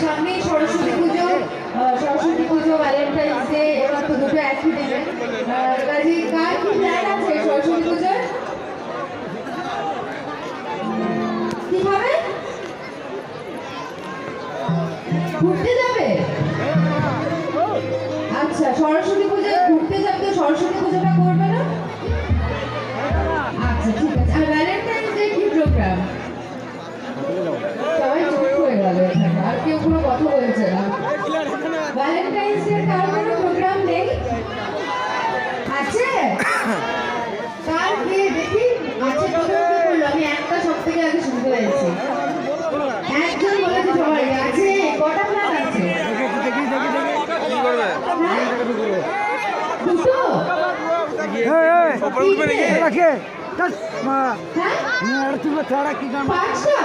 সামনেই সরস্বতী পুজো Valentine's day এবার তো দুটো একই দিনে কাজে কার কি প্ল্যান আছে সরস্বতী পুজোর কি হবে ঘুরতে যাবে আচ্ছা সরস্বতী পুজোয় ঘুরতে যাবে তো সরস্বতী পুজোটা করবে না আচ্ছা ঠিক আছে আর ভ্যালেন্টাইন্স ডে কি প্রোগ্রাম সবাই চুপ হয়ে গেল এখানে আর কেউ কোনো কথা বলছে না ভ্যালেন্টাইন্স ডে কার কোনো প্রোগ্রাম নেই আছে কার কে দেখি আছে প্রথম কি বললো আমি একটা সব থেকে আগে শুনতে পেয়েছি একজন বলেছে সবাই আছে কটা প্ল্যান আছে দুটো পাঁচটা